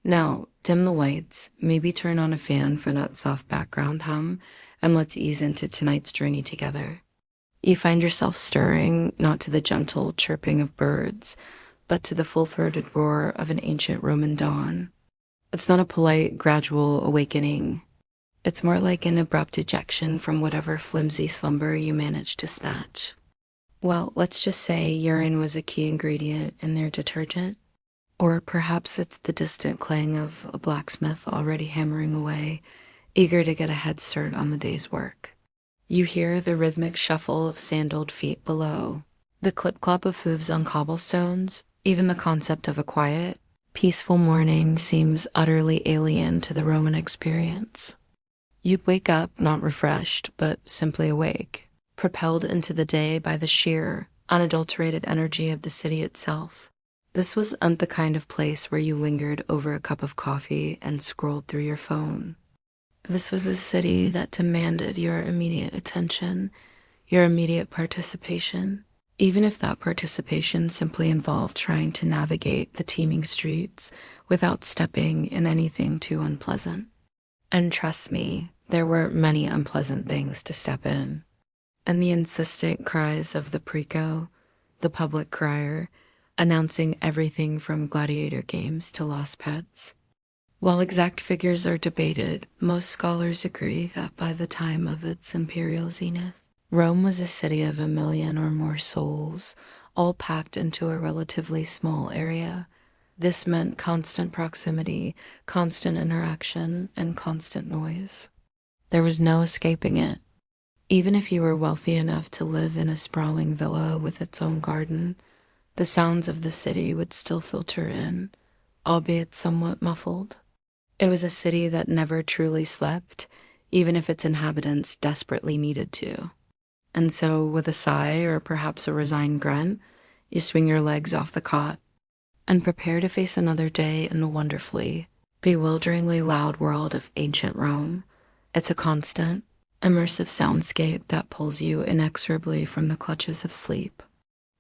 Now, dim the lights, maybe turn on a fan for that soft background hum, and let's ease into tonight's journey together. You find yourself stirring, not to the gentle chirping of birds, but to the full-throated roar of an ancient Roman dawn. It's not a polite, gradual awakening. It's more like an abrupt ejection from whatever flimsy slumber you managed to snatch. Well, let's just say urine was a key ingredient in their detergent. Or perhaps it's the distant clang of a blacksmith already hammering away, eager to get a head start on the day's work. You hear the rhythmic shuffle of sandaled feet below, the clip-clop of hooves on cobblestones. Even the concept of a quiet, peaceful morning seems utterly alien to the Roman experience. You'd wake up not refreshed, but simply awake, propelled into the day by the sheer, unadulterated energy of the city itself. This wasn't the kind of place where you lingered over a cup of coffee and scrolled through your phone. This was a city that demanded your immediate attention, your immediate participation, even if that participation simply involved trying to navigate the teeming streets without stepping in anything too unpleasant. And trust me, there were many unpleasant things to step in. And the insistent cries of the preco, the public crier, announcing everything from gladiator games to lost pets. While exact figures are debated, most scholars agree that by the time of its imperial zenith, Rome was a city of 1 million or more souls, all packed into a relatively small area. This meant constant proximity, constant interaction, and constant noise. There was no escaping it. Even if you were wealthy enough to live in a sprawling villa with its own garden, the sounds of the city would still filter in, albeit somewhat muffled. It was a city that never truly slept, even if its inhabitants desperately needed to. And so, with a sigh or perhaps a resigned grunt, you swing your legs off the cot and prepare to face another day in the wonderfully, bewilderingly loud world of ancient Rome. It's a constant, immersive soundscape that pulls you inexorably from the clutches of sleep.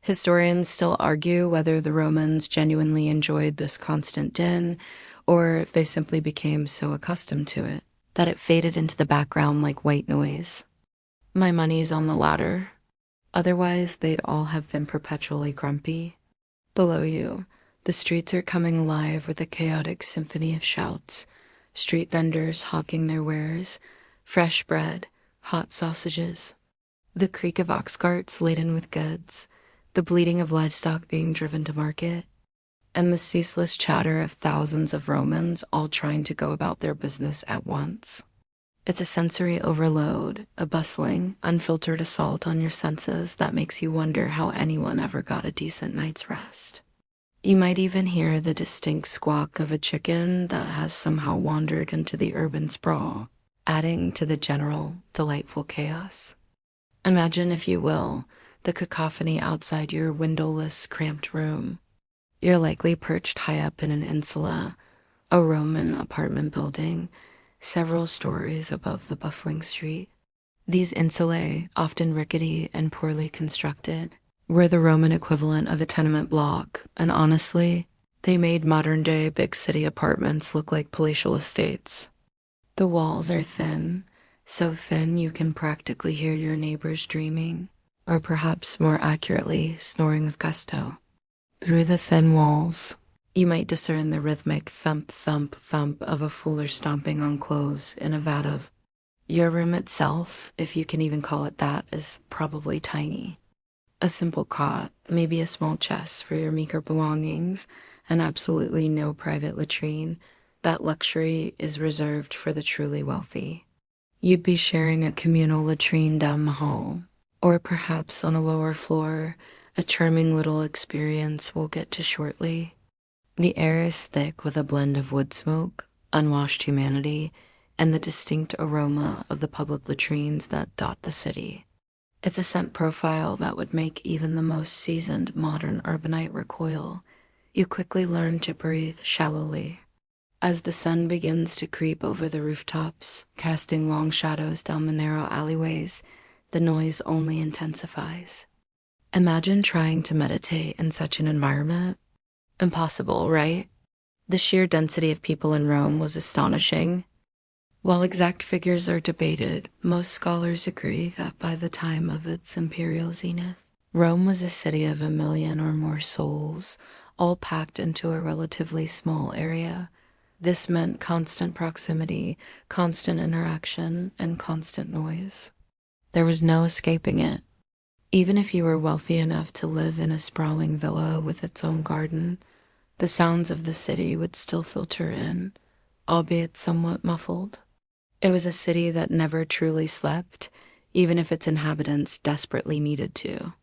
Historians still argue whether the Romans genuinely enjoyed this constant din, or if they simply became so accustomed to it that it faded into the background like white noise. My money's on the latter. Otherwise, they'd all have been perpetually grumpy. Below you, the streets are coming alive with a chaotic symphony of shouts, street vendors hawking their wares, fresh bread, hot sausages, the creak of ox carts laden with goods, the bleating of livestock being driven to market, and the ceaseless chatter of thousands of Romans all trying to go about their business at once. It's a sensory overload, a bustling, unfiltered assault on your senses that makes you wonder how anyone ever got a decent night's rest. You might even hear the distinct squawk of a chicken that has somehow wandered into the urban sprawl, adding to the general, delightful chaos. Imagine, if you will, the cacophony outside your windowless, cramped room. You're likely perched high up in an insula, a Roman apartment building, several stories above the bustling street. These insulae, often rickety and poorly constructed, were the Roman equivalent of a tenement block, and honestly, they made modern-day big city apartments look like palatial estates. The walls are thin, so thin you can practically hear your neighbors dreaming, or perhaps more accurately, snoring with gusto. Through the thin walls, you might discern the rhythmic thump, thump, thump of a fuller stomping on clothes in a vat of. Your room itself, if you can even call it that, is probably tiny. A simple cot, maybe a small chest for your meager belongings, and absolutely no private latrine. That luxury is reserved for the truly wealthy. You'd be sharing a communal latrine down the hall, or perhaps on a lower floor, a charming little experience we'll get to shortly. The air is thick with a blend of wood smoke, unwashed humanity, and the distinct aroma of the public latrines that dot the city. It's a scent profile that would make even the most seasoned modern urbanite recoil. You quickly learn to breathe shallowly. As the sun begins to creep over the rooftops, casting long shadows down the narrow alleyways, the noise only intensifies. Imagine trying to meditate in such an environment. Impossible, right? The sheer density of people in Rome was astonishing. While exact figures are debated, most scholars agree that by the time of its imperial zenith, Rome was a city of 1 million or more souls, all packed into a relatively small area. This meant constant proximity, constant interaction, and constant noise. There was no escaping it. Even if you were wealthy enough to live in a sprawling villa with its own garden, the sounds of the city would still filter in, albeit somewhat muffled. It was a city that never truly slept, even if its inhabitants desperately needed to.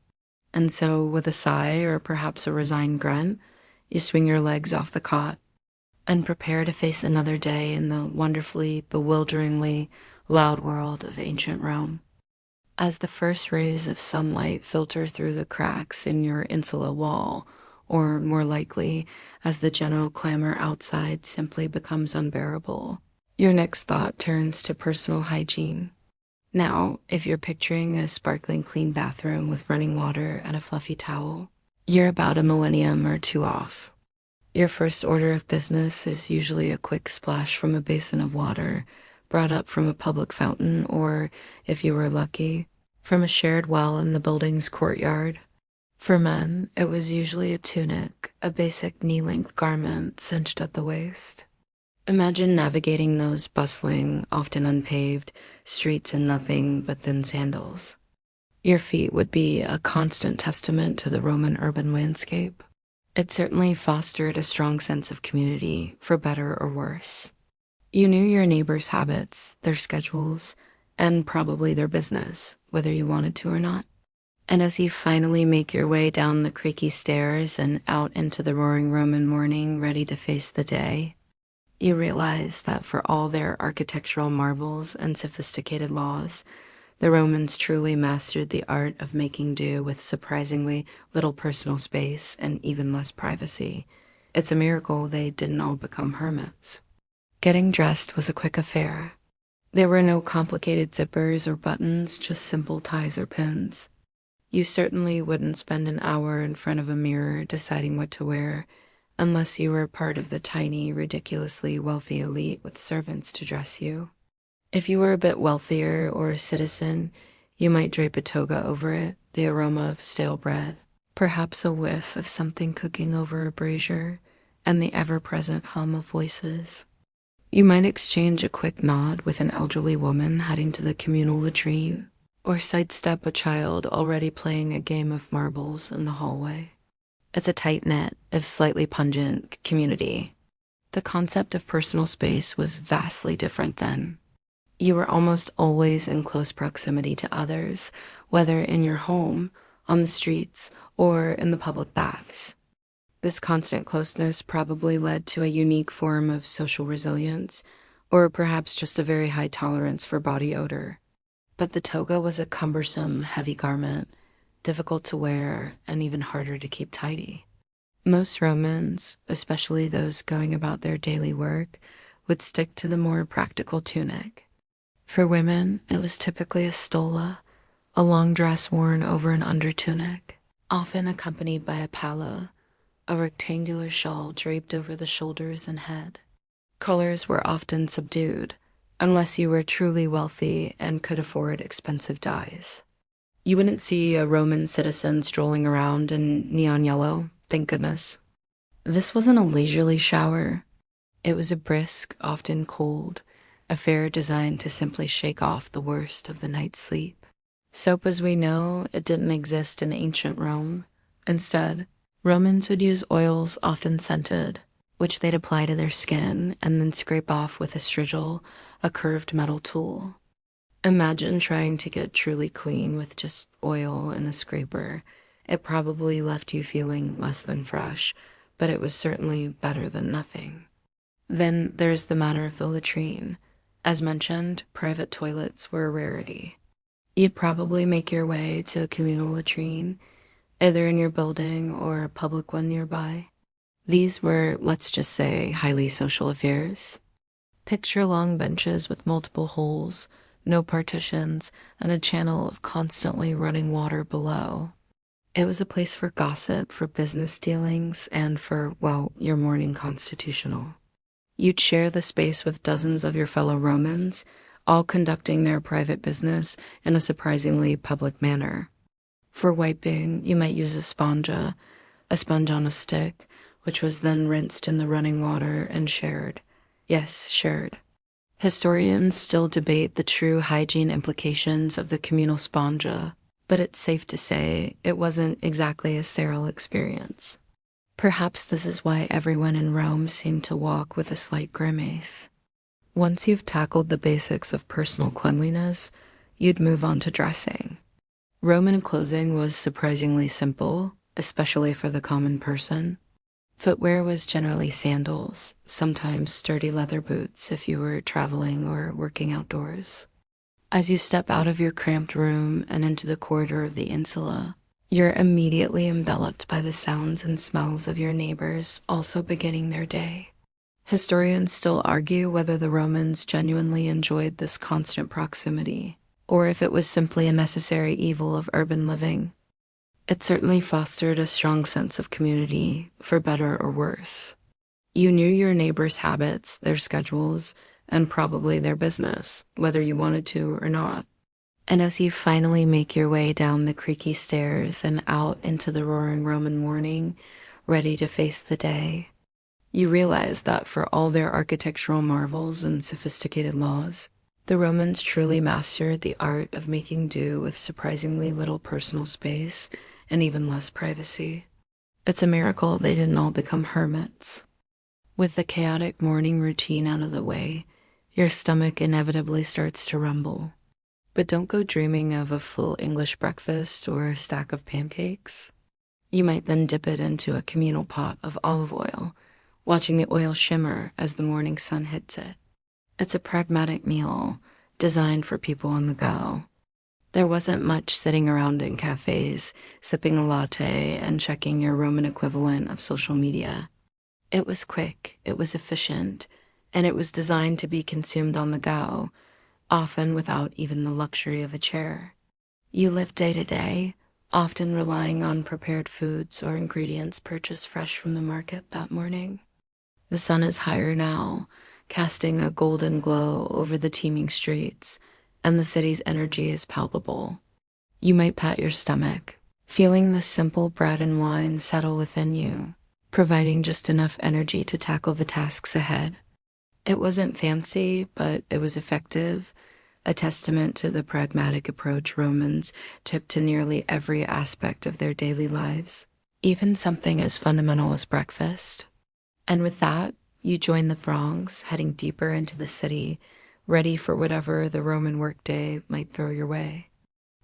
And so, with a sigh or perhaps a resigned grunt, you swing your legs off the cot and prepare to face another day in the wonderfully, bewilderingly loud world of ancient Rome. As the first rays of sunlight filter through the cracks in your insula wall, or more likely, as the general clamor outside simply becomes unbearable, your next thought turns to personal hygiene. Now, if you're picturing a sparkling clean bathroom with running water and a fluffy towel, you're about a millennium or two off. Your first order of business is usually a quick splash from a basin of water, brought up from a public fountain, or, if you were lucky, from a shared well in the building's courtyard. For men, it was usually a tunic, a basic knee-length garment cinched at the waist. Imagine navigating those bustling, often unpaved, streets in nothing but thin sandals. Your feet would be a constant testament to the Roman urban landscape. It certainly fostered a strong sense of community, for better or worse. You knew your neighbors' habits, their schedules, and probably their business, whether you wanted to or not. And as you finally make your way down the creaky stairs and out into the roaring Roman morning, ready to face the day, you realize that for all their architectural marvels and sophisticated laws, the Romans truly mastered the art of making do with surprisingly little personal space and even less privacy. It's a miracle they didn't all become hermits. Getting dressed was a quick affair. There were no complicated zippers or buttons, just simple ties or pins. You certainly wouldn't spend an hour in front of a mirror deciding what to wear, unless you were part of the tiny, ridiculously wealthy elite with servants to dress you. If you were a bit wealthier or a citizen, you might drape a toga over it, the aroma of stale bread, perhaps a whiff of something cooking over a brazier, and the ever-present hum of voices. You might exchange a quick nod with an elderly woman heading to the communal latrine, or sidestep a child already playing a game of marbles in the hallway. It's a tight-knit, if slightly pungent, community. The concept of personal space was vastly different then. You were almost always in close proximity to others, whether in your home, on the streets, or in the public baths. This constant closeness probably led to a unique form of social resilience, or perhaps just a very high tolerance for body odor. But the toga was a cumbersome, heavy garment, difficult to wear, and even harder to keep tidy. Most Romans, especially those going about their daily work, would stick to the more practical tunic. For women, it was typically a stola, a long dress worn over an undertunic, often accompanied by a palla, a rectangular shawl draped over the shoulders and head. Colors were often subdued, unless you were truly wealthy and could afford expensive dyes. You wouldn't see a Roman citizen strolling around in neon yellow, thank goodness. This wasn't a leisurely shower. It was a brisk, often cold, affair designed to simply shake off the worst of the night's sleep. Soap as we know, it didn't exist in ancient Rome. Instead, Romans would use oils often scented, which they'd apply to their skin and then scrape off with a strigil, a curved metal tool. Imagine trying to get truly clean with just oil and a scraper. It probably left you feeling less than fresh, but it was certainly better than nothing. Then there's the matter of the latrine. As mentioned, private toilets were a rarity. You'd probably make your way to a communal latrine, either in your building or a public one nearby. These were, let's just say, highly social affairs. Picture long benches with multiple holes, no partitions, and a channel of constantly running water below. It was a place for gossip, for business dealings, and for, well, your morning constitutional. You'd share the space with dozens of your fellow Romans, all conducting their private business in a surprisingly public manner. For wiping, you might use a sponge on a stick, which was then rinsed in the running water and shared. Yes, shared. Historians still debate the true hygiene implications of the communal spongia, but it's safe to say it wasn't exactly a sterile experience. Perhaps this is why everyone in Rome seemed to walk with a slight grimace. Once you've tackled the basics of personal cleanliness, you'd move on to dressing. Roman clothing was surprisingly simple, especially for the common person. Footwear was generally sandals, sometimes sturdy leather boots if you were traveling or working outdoors. As you step out of your cramped room and into the corridor of the insula, you're immediately enveloped by the sounds and smells of your neighbors also beginning their day. Historians still argue whether the Romans genuinely enjoyed this constant proximity, or if it was simply a necessary evil of urban living. It certainly fostered a strong sense of community, for better or worse. You knew your neighbors' habits, their schedules, and probably their business, whether you wanted to or not. And as you finally make your way down the creaky stairs and out into the roaring Roman morning, ready to face the day, you realize that for all their architectural marvels and sophisticated laws, the Romans truly mastered the art of making do with surprisingly little personal space and even less privacy. It's a miracle they didn't all become hermits. With the chaotic morning routine out of the way, your stomach inevitably starts to rumble. But don't go dreaming of a full English breakfast or a stack of pancakes. You might then dip it into a communal pot of olive oil, watching the oil shimmer as the morning sun hits it. It's a pragmatic meal designed for people on the go. There wasn't much sitting around in cafes, sipping a latte and checking your Roman equivalent of social media. It was quick, it was efficient, and it was designed to be consumed on the go, often without even the luxury of a chair. You lived day to day, often relying on prepared foods or ingredients purchased fresh from the market that morning. The sun is higher now, casting a golden glow over the teeming streets, and the city's energy is palpable. You might pat your stomach, feeling the simple bread and wine settle within you, providing just enough energy to tackle the tasks ahead. It wasn't fancy, but it was effective, a testament to the pragmatic approach Romans took to nearly every aspect of their daily lives, even something as fundamental as breakfast. And with that, you join the throngs, heading deeper into the city, ready for whatever the Roman workday might throw your way.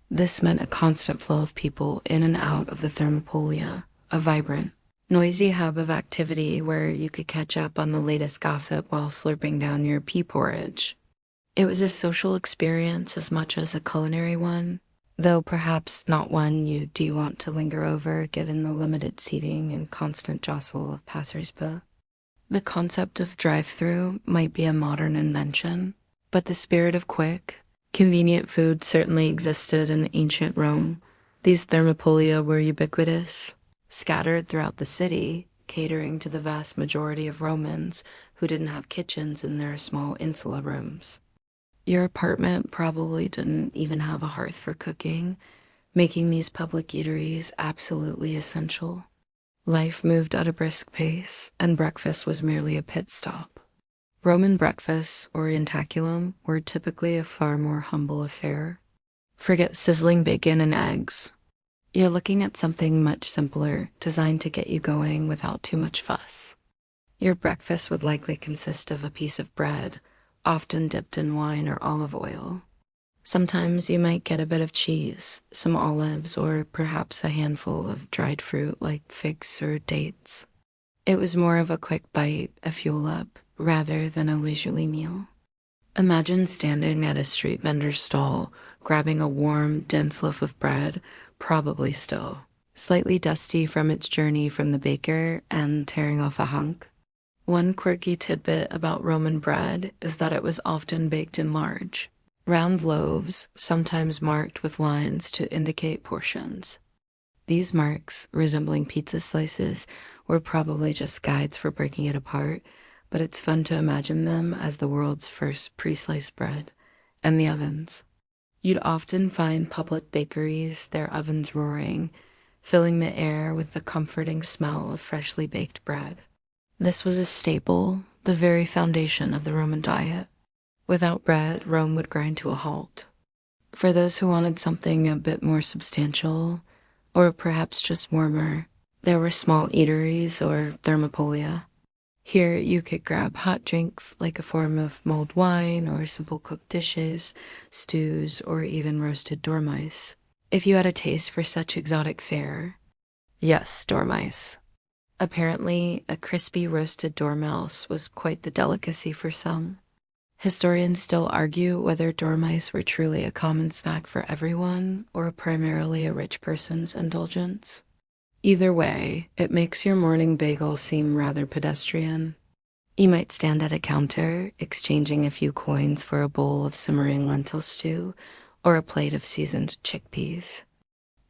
This meant a constant flow of people in and out of the Thermopolia, a vibrant, noisy hub of activity where you could catch up on the latest gossip while slurping down your pea porridge. It was a social experience as much as a culinary one, though perhaps not one you do want to linger over given the limited seating and constant jostle of passers-by. The concept of drive-through might be a modern invention, but the spirit of quick, convenient food certainly existed in ancient Rome. These thermopolia were ubiquitous, scattered throughout the city, catering to the vast majority of Romans who didn't have kitchens in their small insula rooms. Your apartment probably didn't even have a hearth for cooking, making these public eateries absolutely essential. Life moved at a brisk pace, and breakfast was merely a pit stop. Roman breakfasts, orientaculum, were typically a far more humble affair. Forget sizzling bacon and eggs. You're looking at something much simpler, designed to get you going without too much fuss. Your breakfast would likely consist of a piece of bread, often dipped in wine or olive oil. Sometimes you might get a bit of cheese, some olives, or perhaps a handful of dried fruit like figs or dates. It was more of a quick bite, a fuel-up, rather than a leisurely meal. Imagine standing at a street vendor's stall, grabbing a warm, dense loaf of bread, probably still, slightly dusty from its journey from the baker, and tearing off a hunk. One quirky tidbit about Roman bread is that it was often baked in large, round loaves, sometimes marked with lines to indicate portions. These marks, resembling pizza slices, were probably just guides for breaking it apart, but it's fun to imagine them as the world's first pre-sliced bread. And the ovens. You'd often find public bakeries, their ovens roaring, filling the air with the comforting smell of freshly baked bread. This was a staple, the very foundation of the Roman diet. Without bread, Rome would grind to a halt. For those who wanted something a bit more substantial, or perhaps just warmer, there were small eateries or thermopolia. Here you could grab hot drinks like a form of mulled wine or simple cooked dishes, stews, or even roasted dormice. If you had a taste for such exotic fare. Yes, dormice. Apparently, a crispy roasted dormouse was quite the delicacy for some. Historians still argue whether dormice were truly a common snack for everyone or primarily a rich person's indulgence. Either way, it makes your morning bagel seem rather pedestrian. You might stand at a counter, exchanging a few coins for a bowl of simmering lentil stew or a plate of seasoned chickpeas.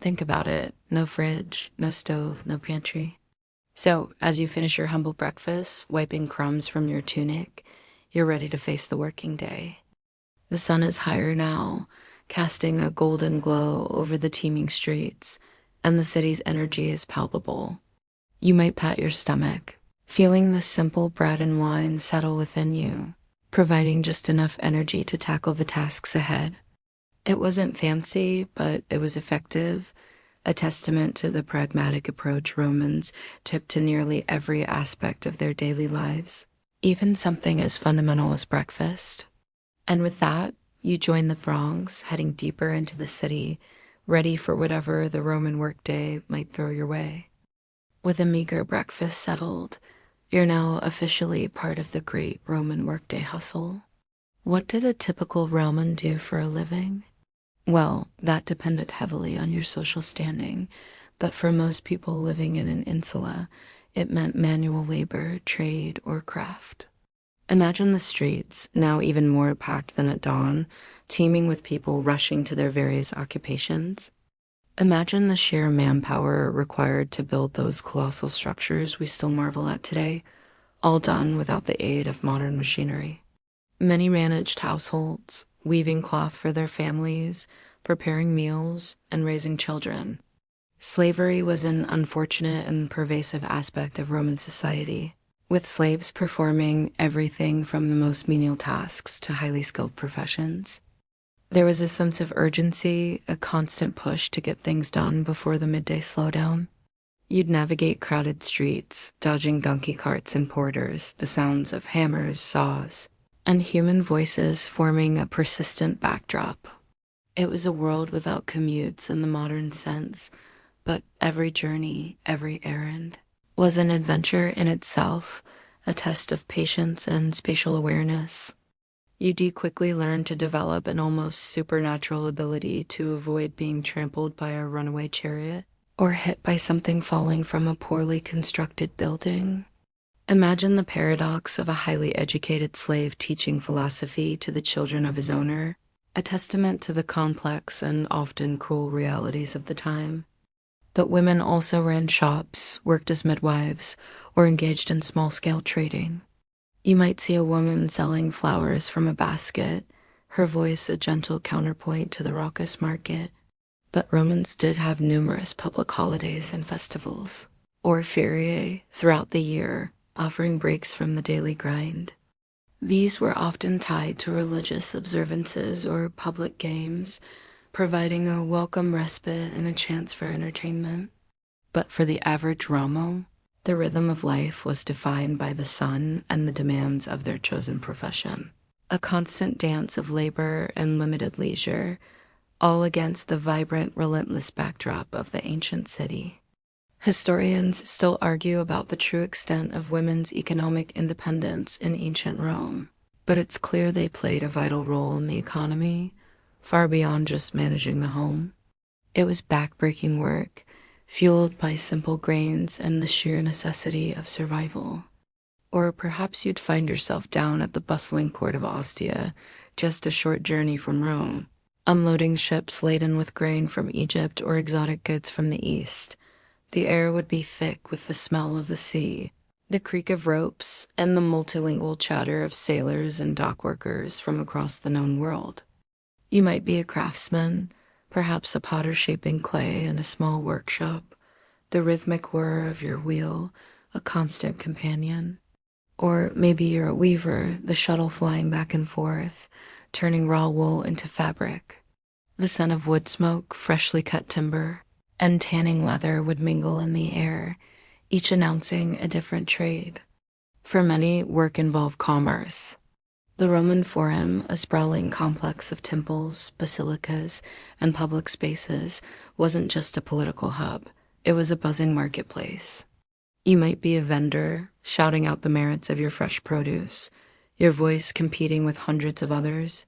Think about it. No fridge, no stove, no pantry. So, as you finish your humble breakfast, wiping crumbs from your tunic, you're ready to face the working day. The sun is higher now, casting a golden glow over the teeming streets, and the city's energy is palpable. You might pat your stomach, feeling the simple bread and wine settle within you, providing just enough energy to tackle the tasks ahead. It wasn't fancy, but it was effective, a testament to the pragmatic approach Romans took to nearly every aspect of their daily lives, even something as fundamental as breakfast. And with that, you join the throngs, heading deeper into the city, ready for whatever the Roman workday might throw your way. With a meager breakfast settled, you're now officially part of the great Roman workday hustle. What did a typical Roman do for a living? Well, that depended heavily on your social standing, but for most people living in an insula, it meant manual labor, trade, or craft. Imagine the streets, now even more packed than at dawn, teeming with people rushing to their various occupations. Imagine the sheer manpower required to build those colossal structures we still marvel at today, all done without the aid of modern machinery. Many managed households, weaving cloth for their families, preparing meals, and raising children. Slavery was an unfortunate and pervasive aspect of Roman society, with slaves performing everything from the most menial tasks to highly skilled professions. There was a sense of urgency, a constant push to get things done before the midday slowdown. You'd navigate crowded streets, dodging donkey carts and porters, the sounds of hammers, saws, and human voices forming a persistent backdrop. It was a world without commutes in the modern sense, but every journey, every errand, was an adventure in itself, a test of patience and spatial awareness. You quickly learned to develop an almost supernatural ability to avoid being trampled by a runaway chariot or hit by something falling from a poorly constructed building. Imagine the paradox of a highly educated slave teaching philosophy to the children of his owner, a testament to the complex and often cruel realities of the time. But women also ran shops, worked as midwives, or engaged in small-scale trading. You might see a woman selling flowers from a basket, her voice a gentle counterpoint to the raucous market. But Romans did have numerous public holidays and festivals, or feriae, throughout the year, offering breaks from the daily grind. These were often tied to religious observances or public games, providing a welcome respite and a chance for entertainment. But for the average Romo, the rhythm of life was defined by the sun and the demands of their chosen profession, a constant dance of labor and limited leisure, all against the vibrant, relentless backdrop of the ancient city. Historians still argue about the true extent of women's economic independence in ancient Rome, but it's clear they played a vital role in the economy, far beyond just managing the home. It was backbreaking work, fueled by simple grains and the sheer necessity of survival. Or perhaps you'd find yourself down at the bustling port of Ostia, just a short journey from Rome, unloading ships laden with grain from Egypt or exotic goods from the east. The air would be thick with the smell of the sea, the creak of ropes, and the multilingual chatter of sailors and dock workers from across the known world. You might be a craftsman, perhaps a potter shaping clay in a small workshop, the rhythmic whir of your wheel, a constant companion. Or maybe you're a weaver, the shuttle flying back and forth, turning raw wool into fabric. The scent of wood smoke, freshly cut timber, and tanning leather would mingle in the air, each announcing a different trade. For many, work involved commerce. The Roman Forum, a sprawling complex of temples, basilicas, and public spaces, wasn't just a political hub. It was a buzzing marketplace. You might be a vendor, shouting out the merits of your fresh produce, your voice competing with hundreds of others.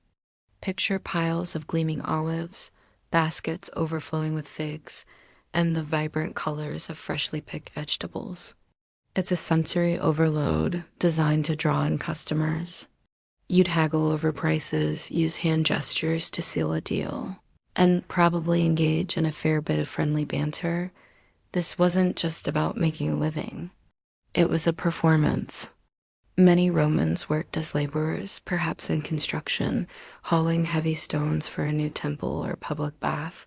Picture piles of gleaming olives, baskets overflowing with figs, and the vibrant colors of freshly picked vegetables. It's a sensory overload designed to draw in customers. You'd haggle over prices, use hand gestures to seal a deal, and probably engage in a fair bit of friendly banter. This wasn't just about making a living. It was a performance. Many Romans worked as laborers, perhaps in construction, hauling heavy stones for a new temple or public bath,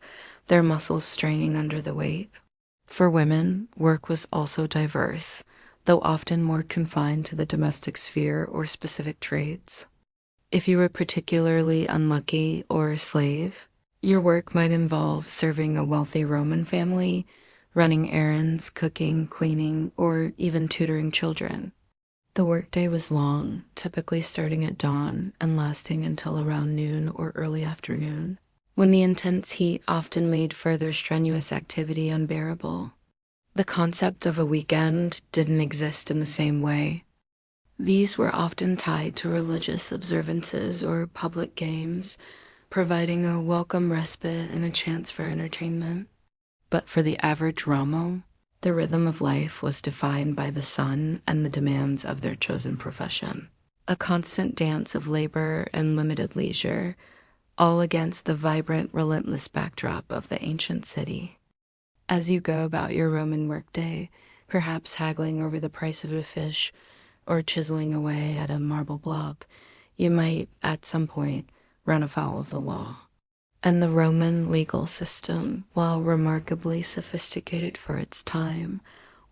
their muscles straining under the weight. For women, work was also diverse, though often more confined to the domestic sphere or specific trades. If you were particularly unlucky or a slave, your work might involve serving a wealthy Roman family, running errands, cooking, cleaning, or even tutoring children. The workday was long, typically starting at dawn and lasting until around noon or early afternoon, when the intense heat often made further strenuous activity unbearable. The concept of a weekend didn't exist in the same way. These were often tied to religious observances or public games, providing a welcome respite and a chance for entertainment. But for the average Romo, the rhythm of life was defined by the sun and the demands of their chosen profession. A constant dance of labor and limited leisure, all against the vibrant, relentless backdrop of the ancient city. As you go about your Roman workday, perhaps haggling over the price of a fish or chiseling away at a marble block, you might, at some point, run afoul of the law. And the Roman legal system, while remarkably sophisticated for its time,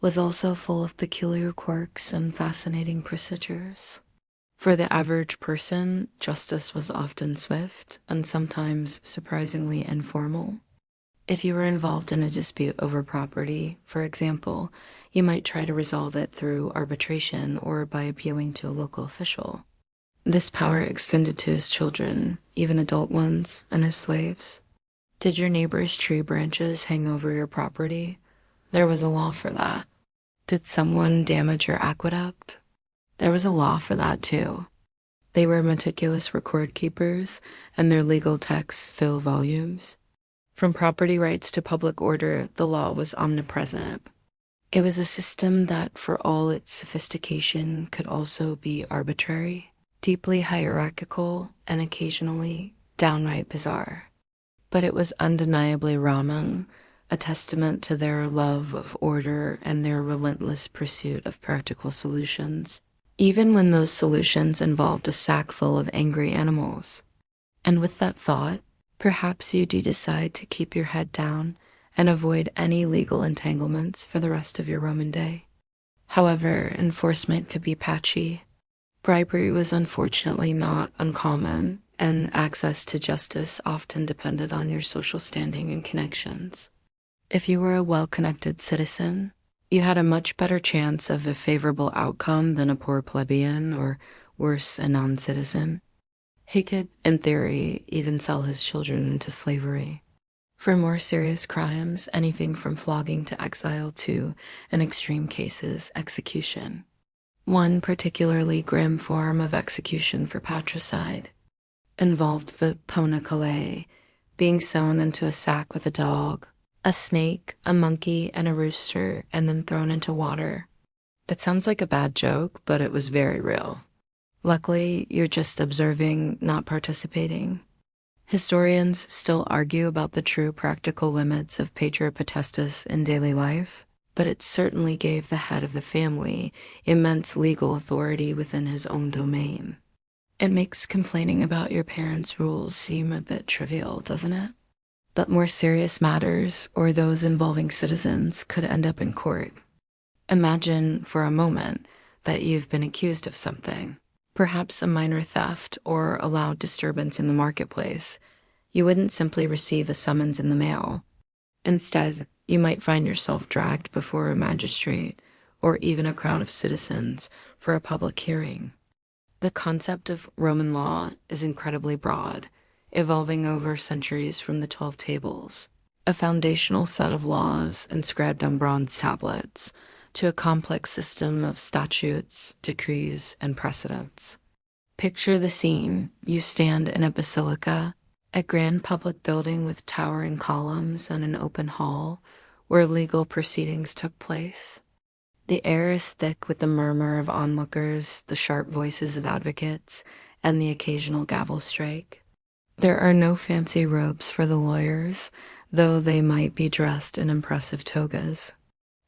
was also full of peculiar quirks and fascinating procedures. For the average person, justice was often swift and sometimes surprisingly informal. If you were involved in a dispute over property, for example, you might try to resolve it through arbitration or by appealing to a local official. This power extended to his children, even adult ones, and his slaves. Did your neighbor's tree branches hang over your property? There was a law for that. Did someone damage your aqueduct? There was a law for that too. They were meticulous record keepers, and their legal texts fill volumes. From property rights to public order, the law was omnipresent. It was a system that, for all its sophistication, could also be arbitrary, deeply hierarchical, and occasionally downright bizarre. But it was undeniably Raman, a testament to their love of order and their relentless pursuit of practical solutions, even when those solutions involved a sack full of angry animals. And with that thought, perhaps you do decide to keep your head down and avoid any legal entanglements for the rest of your Roman day. However, enforcement could be patchy. Bribery was unfortunately not uncommon, and access to justice often depended on your social standing and connections. If you were a well-connected citizen, you had a much better chance of a favorable outcome than a poor plebeian or, worse, a non-citizen. He could, in theory, even sell his children into slavery. For more serious crimes, anything from flogging to exile to, in extreme cases, execution. One particularly grim form of execution for patricide involved the ponacale, being sewn into a sack with a dog, a snake, a monkey, and a rooster, and then thrown into water. It sounds like a bad joke, but it was very real. Luckily, you're just observing, not participating. Historians still argue about the true practical limits of Pater Potestas in daily life, but it certainly gave the head of the family immense legal authority within his own domain. It makes complaining about your parents' rules seem a bit trivial, doesn't it? But more serious matters, or those involving citizens, could end up in court. Imagine for a moment that you've been accused of something, perhaps a minor theft or a loud disturbance in the marketplace. You wouldn't simply receive a summons in the mail. Instead, you might find yourself dragged before a magistrate or even a crowd of citizens for a public hearing. The concept of Roman law is incredibly broad, evolving over centuries from the 12 tables, a foundational set of laws inscribed on bronze tablets, to a complex system of statutes, decrees, and precedents. Picture the scene. You stand in a basilica, a grand public building with towering columns and an open hall where legal proceedings took place. The air is thick with the murmur of onlookers, the sharp voices of advocates, and the occasional gavel strike. There are no fancy robes for the lawyers, though they might be dressed in impressive togas.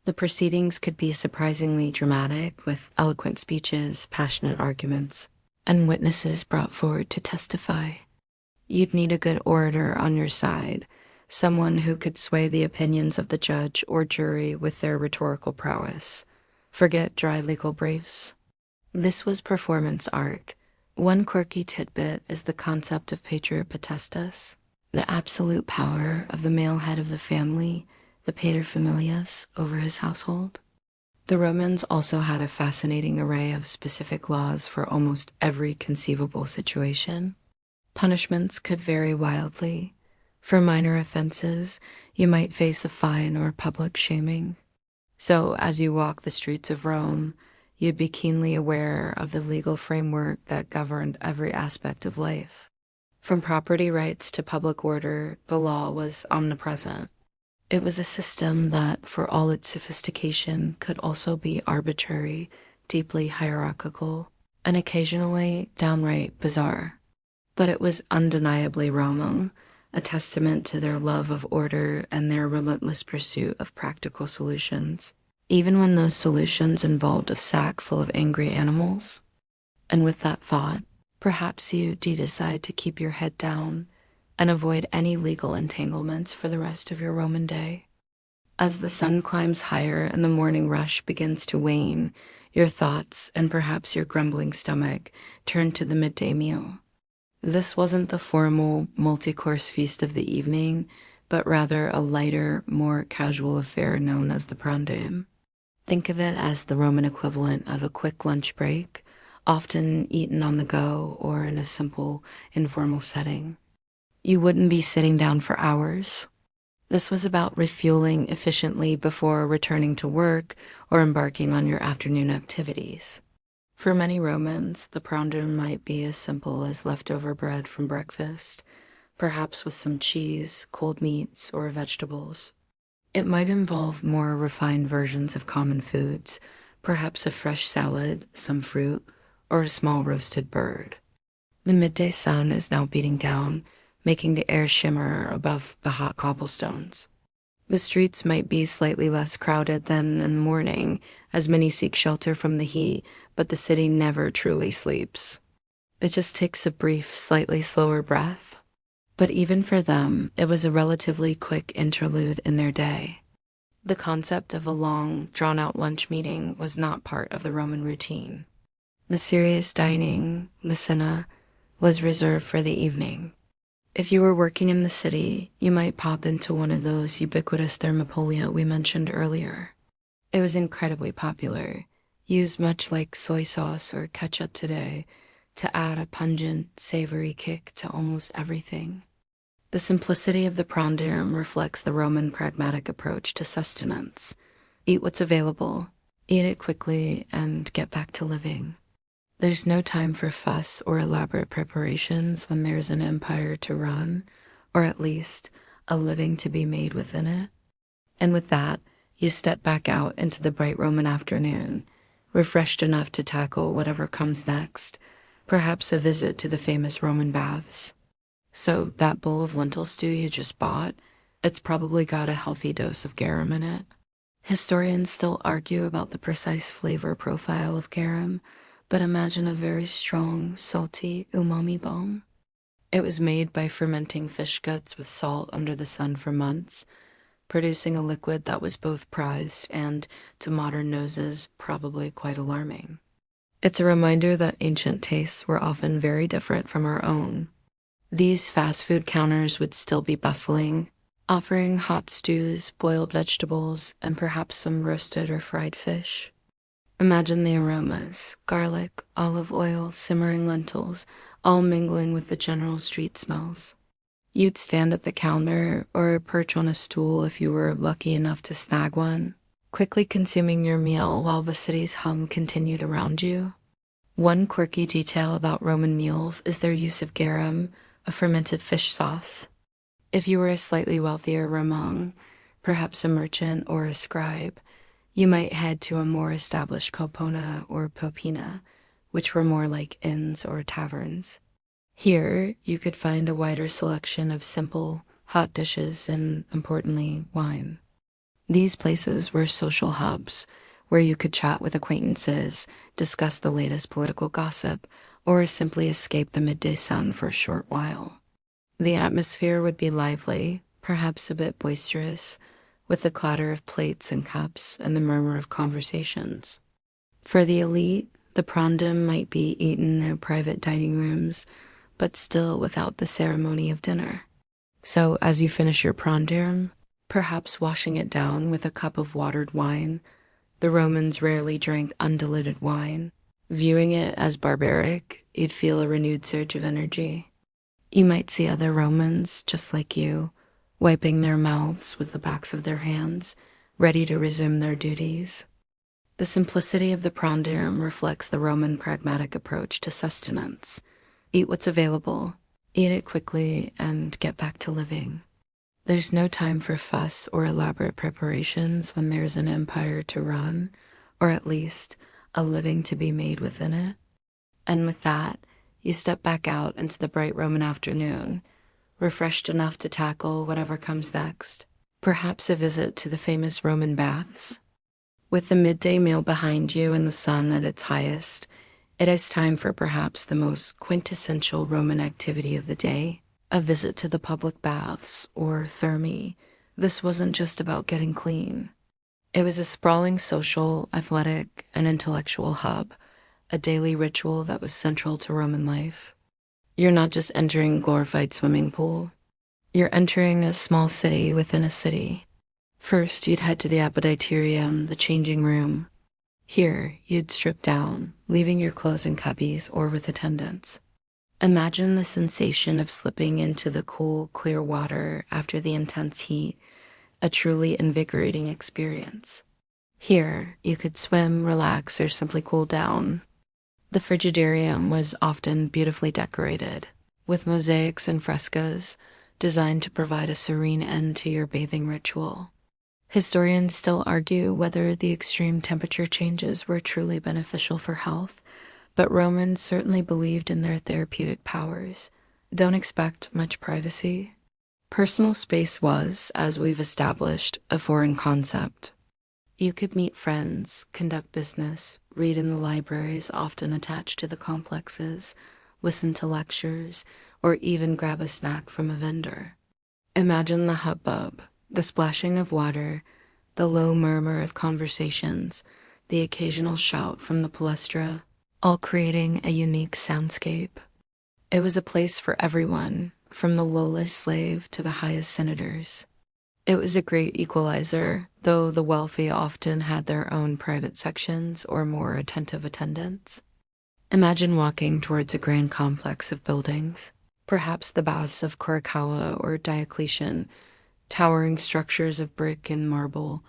The proceedings could be surprisingly dramatic, with eloquent speeches, passionate arguments, and witnesses brought forward to testify. You'd need a good orator on your side, someone who could sway the opinions of the judge or jury with their rhetorical prowess. Forget dry legal briefs. This was performance art. One quirky tidbit is the concept of Pater Potestas, the absolute power of the male head of the family, the pater familias, over his household. The Romans also had a fascinating array of specific laws for almost every conceivable situation. Punishments could vary wildly. For minor offenses, you might face a fine or public shaming. So, as you walk the streets of Rome, you'd be keenly aware of the legal framework that governed every aspect of life. From property rights to public order, the law was omnipresent. It was a system that, for all its sophistication, could also be arbitrary, deeply hierarchical, and occasionally downright bizarre. But it was undeniably Roman, a testament to their love of order and their relentless pursuit of practical solutions, even when those solutions involved a sack full of angry animals. And with that thought, perhaps you decide to keep your head down and avoid any legal entanglements for the rest of your Roman day. As the sun climbs higher and the morning rush begins to wane, your thoughts, and perhaps your grumbling stomach, turn to the midday meal. This wasn't the formal, multi-course feast of the evening, but rather a lighter, more casual affair known as the prondem. Think of it as the Roman equivalent of a quick lunch break, often eaten on the go or in a simple, informal setting. You wouldn't be sitting down for hours. This was about refueling efficiently before returning to work or embarking on your afternoon activities. For many Romans, the prondum might be as simple as leftover bread from breakfast, perhaps with some cheese, cold meats, or vegetables. It might involve more refined versions of common foods, perhaps a fresh salad, some fruit, or a small roasted bird. The midday sun is now beating down, making the air shimmer above the hot cobblestones. The streets might be slightly less crowded than in the morning, as many seek shelter from the heat, but the city never truly sleeps. It just takes a brief, slightly slower breath. But even for them, it was a relatively quick interlude in their day. The concept of a long, drawn-out lunch meeting was not part of the Roman routine. The serious dining, the cena, was reserved for the evening. If you were working in the city, you might pop into one of those ubiquitous thermopolia we mentioned earlier. It was incredibly popular, used much like soy sauce or ketchup today, to add a pungent, savory kick to almost everything. The simplicity of the prondum reflects the Roman pragmatic approach to sustenance. Eat what's available, eat it quickly, and get back to living. There's no time for fuss or elaborate preparations when there's an empire to run, or at least a living to be made within it. And with that, you step back out into the bright Roman afternoon, refreshed enough to tackle whatever comes next, perhaps a visit to the famous Roman baths. So that bowl of lentil stew you just bought, it's probably got a healthy dose of garum in it. Historians still argue about the precise flavor profile of garum, but imagine a very strong, salty umami bomb. It was made by fermenting fish guts with salt under the sun for months, producing a liquid that was both prized and, to modern noses, probably quite alarming. It's a reminder that ancient tastes were often very different from our own. These fast food counters would still be bustling, offering hot stews, boiled vegetables, and perhaps some roasted or fried fish. Imagine the aromas: garlic, olive oil, simmering lentils, all mingling with the general street smells. You'd stand at the counter or perch on a stool if you were lucky enough to snag one, quickly consuming your meal while the city's hum continued around you. One quirky detail about Roman meals is their use of garum, a fermented fish sauce. If you were a slightly wealthier Roman, perhaps a merchant or a scribe, you might head to a more established copona or popina, which were more like inns or taverns. Here, you could find a wider selection of simple, hot dishes and, importantly, wine. These places were social hubs where you could chat with acquaintances, discuss the latest political gossip, or simply escape the midday sun for a short while. The atmosphere would be lively, perhaps a bit boisterous, with the clatter of plates and cups and the murmur of conversations. For the elite, the prondom might be eaten in private dining rooms, but still without the ceremony of dinner. So as you finish your prandium, perhaps washing it down with a cup of watered wine, the Romans rarely drank undiluted wine. Viewing it as barbaric, you'd feel a renewed surge of energy. You might see other Romans, just like you, wiping their mouths with the backs of their hands, ready to resume their duties. The simplicity of the prandium reflects the Roman pragmatic approach to sustenance. Eat what's available, eat it quickly, and get back to living. There's no time for fuss or elaborate preparations when there's an empire to run, or at least a living to be made within it. And with that, you step back out into the bright Roman afternoon, refreshed enough to tackle whatever comes next, perhaps a visit to the famous Roman baths. With the midday meal behind you and the sun at its highest, it is time for perhaps the most quintessential Roman activity of the day, a visit to the public baths, or thermae. This wasn't just about getting clean. It was a sprawling social, athletic, and intellectual hub, a daily ritual that was central to Roman life. You're not just entering a glorified swimming pool. You're entering a small city within a city. First, you'd head to the appetitorium, the changing room. Here, you'd strip down, leaving your clothes in cubbies or with attendants. Imagine the sensation of slipping into the cool, clear water after the intense heat, a truly invigorating experience. Here, you could swim, relax, or simply cool down. The frigidarium was often beautifully decorated, with mosaics and frescoes designed to provide a serene end to your bathing ritual. Historians still argue whether the extreme temperature changes were truly beneficial for health, but Romans certainly believed in their therapeutic powers. Don't expect much privacy. Personal space was, as we've established, a foreign concept. You could meet friends, conduct business, read in the libraries often attached to the complexes, listen to lectures, or even grab a snack from a vendor. Imagine the hubbub, the splashing of water, the low murmur of conversations, the occasional shout from the palestra, all creating a unique soundscape. It was a place for everyone, from the lowest slave to the highest senators. It was a great equalizer, though the wealthy often had their own private sections or more attentive attendants. Imagine walking towards a grand complex of buildings, perhaps the baths of Caracalla or Diocletian, towering structures of brick and marble,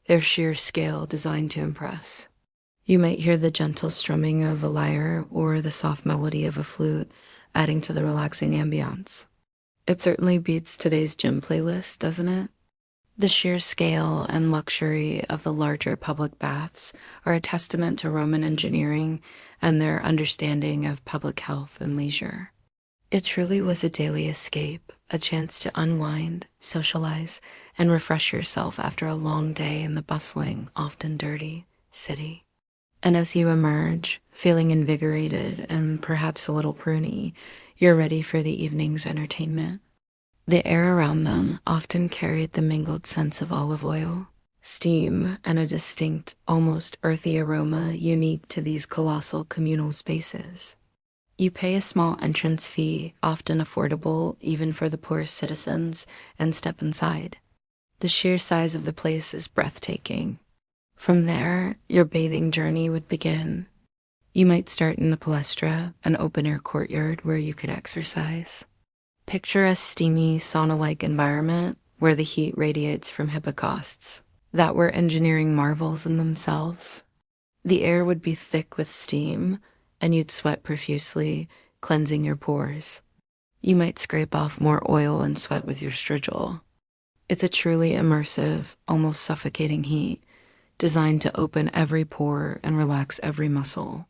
their sheer scale designed to impress. You might hear the gentle strumming of a lyre or the soft melody of a flute, adding to the relaxing ambiance. It certainly beats today's gym playlist, doesn't it? The sheer scale and luxury of the larger public baths are a testament to Roman engineering and their understanding of public health and leisure. It truly was a daily escape, a chance to unwind, socialize, and refresh yourself after a long day in the bustling, often dirty, city. And as you emerge, feeling invigorated and perhaps a little pruny, you're ready for the evening's entertainment. The air around them often carried the mingled scents of olive oil, steam, and a distinct, almost earthy aroma unique to these colossal communal spaces. You pay a small entrance fee, often affordable even for the poorest citizens, and step inside. The sheer size of the place is breathtaking. From there, your bathing journey would begin. You might start in the palestra, an open-air courtyard where you could exercise. Picture a steamy, sauna-like environment where the heat radiates from hypocausts that were engineering marvels in themselves. The air would be thick with steam, and you'd sweat profusely, cleansing your pores. You might scrape off more oil and sweat with your strigil. It's a truly immersive, almost suffocating heat, designed to open every pore and relax every muscle.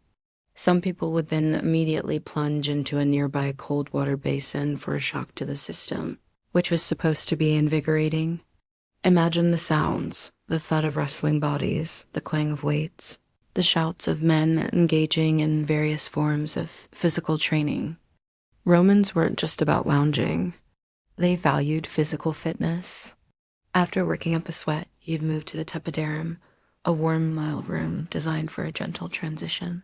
Some people would then immediately plunge into a nearby cold water basin for a shock to the system, which was supposed to be invigorating. Imagine the sounds, the thud of wrestling bodies, the clang of weights, the shouts of men engaging in various forms of physical training. Romans weren't just about lounging. They valued physical fitness. After working up a sweat, you'd move to the tepidarium, a warm, mild room designed for a gentle transition.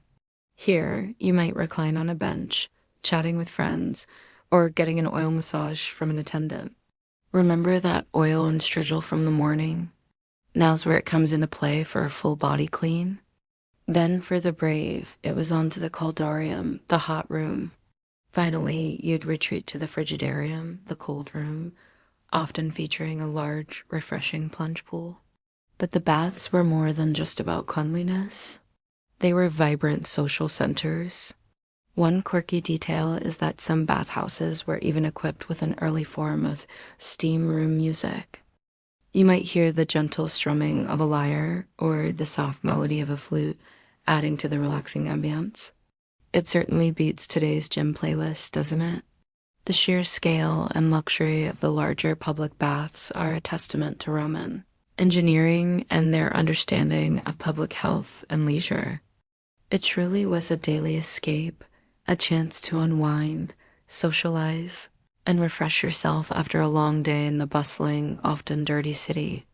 Here, you might recline on a bench, chatting with friends, or getting an oil massage from an attendant. Remember that oil and strigil from the morning? Now's where it comes into play for a full body clean. Then for the brave, it was on to the caldarium, the hot room. Finally, you'd retreat to the frigidarium, the cold room, often featuring a large, refreshing plunge pool. But the baths were more than just about cleanliness. They were vibrant social centers. One quirky detail is that some bathhouses were even equipped with an early form of steam room music. You might hear the gentle strumming of a lyre or the soft melody of a flute, adding to the relaxing ambience. It certainly beats today's gym playlist, doesn't it? The sheer scale and luxury of the larger public baths are a testament to Roman engineering and their understanding of public health and leisure. It truly was a daily escape, a chance to unwind, socialize, and refresh yourself after a long day in the bustling, often dirty city.